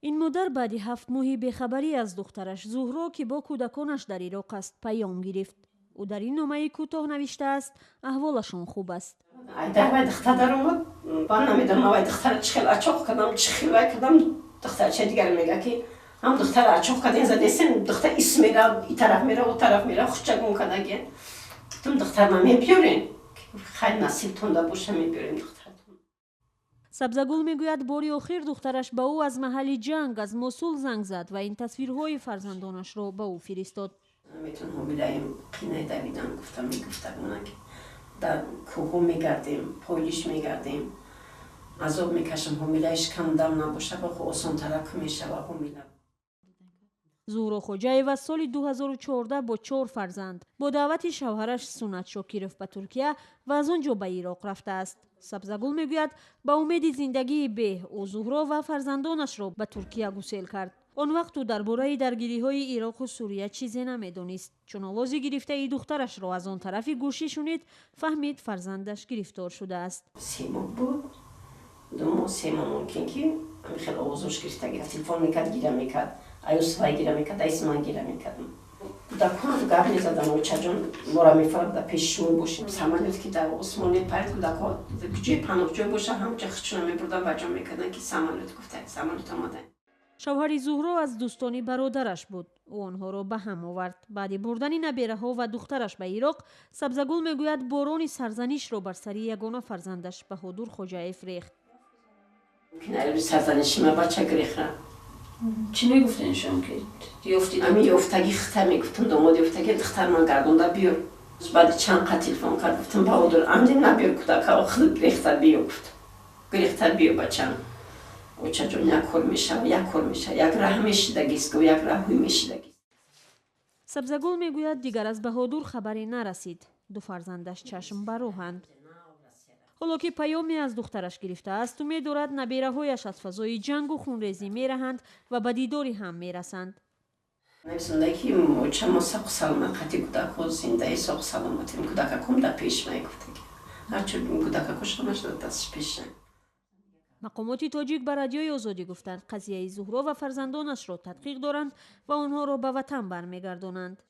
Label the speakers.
Speaker 1: این مادر بعد 7 ماهی بیخبری از دخترش زهرا که با کودکانش در عراق است پیام گرفت. او در این نامه کوتاه نوشته است احوالشان خوب است.
Speaker 2: در دختر در اومد با نمیدونم وای دختر چخیل اچاق کردم چخیل کردم دختر چه دیگر میگه که هم دختر اچاق کردین زدیسن دختر اسم میره این طرف میره اون طرف میره خوشگون کنه تون دختر ما میبیورین خیلی نصیب تونده باشه میبیورین دختر.
Speaker 1: سبزگل میگوید باری آخر دخترش به او از محل جنگ از موسول زنگ زد و این تصویرهای فرزندانش را به او فرستاد.
Speaker 2: میتونم حامله‌ایم قینه دویدم گفتم میگفتم اونا که در کوهو میگردیم پولیش میگردیم عذاب میکشم حامله‌اش کم دم نباشه با خود آسان ترک میشه و حامله.
Speaker 1: زهرا خوجایوا سال 2014 با 4 فرزند با دعوت شوهرش سنت شاکیروف به ترکیه و از آنجا به عراق رفته است. سبزگل میگوید با امید زندگی به او زهرا و فرزندانش را به ترکیه گسیل کرد. آن وقت او درباره درگیری‌های عراق و سوریه چیزی نمیدانست. چون آوازی گرفته ای دخترش را از آن طرف گوشی شنید فهمید فرزندش گرفتار شده است.
Speaker 2: 3 ماه بود. 2 ماه 3 ماه ممکن که خیلی آوازش گرفته گرفت تلفن میکرد گیره میکرد ایوس وای گیره میکرد ایس من گیره میکردم کودکان گپ میزدم و چجون مرا میفرد در پیششون باشیم سمالت که در آسمانی پرد کودکان جای پناهجو باشه همونجا خودشون میبردن وجا میکردن که سمالت گفته سمالت آمده.
Speaker 1: شوهر زهرا از دوستانی برادرش بود. او آنها را به هم آورد. بعد بردن نبیره ها و دخترش به عراق، سبزگل میگوید باران سرزنش را بر سر یگانه فرزندش بهادر خوجایف ریخت.
Speaker 2: کنار سرزنشی ما بچه گریخه.
Speaker 3: چی میگفتین شما که یافتید؟
Speaker 2: امی یافتگی خطه میگفتن داماد یافتگی دختر من گردونده بیار. بعد چند قطع تلفن کرد گفتم بهادر عمدی نبیار کودک خود گریخته بیار گفت. گریخته بیار بچه‌م. و چجون یک کل میشه و یک کل میشه یک راه میشیدگیست و یک راهوی میشیدگیست.
Speaker 1: سبزگل میگوید دیگر از بهادر خبری نرسید. 2 فرزندش چشم بروهند. حالا که پیامی از دخترش گرفته است و می‌دارد نبیره‌هایش از فضای جنگ و خونریزی میرهند و به دیداری هم میرسند.
Speaker 2: زندگی چه ما ساق سلامتی کودک و زنده ساق سلامتی کودک کم در پیش میگفته که هرچی کودک کشتمش دستش پیش نه.
Speaker 1: مقامات تاجیک به رادیوی آزادی گفتند قضیه زهرا و فرزندانش را تدقیق دارند و آنها را به وطن برمیگردانند.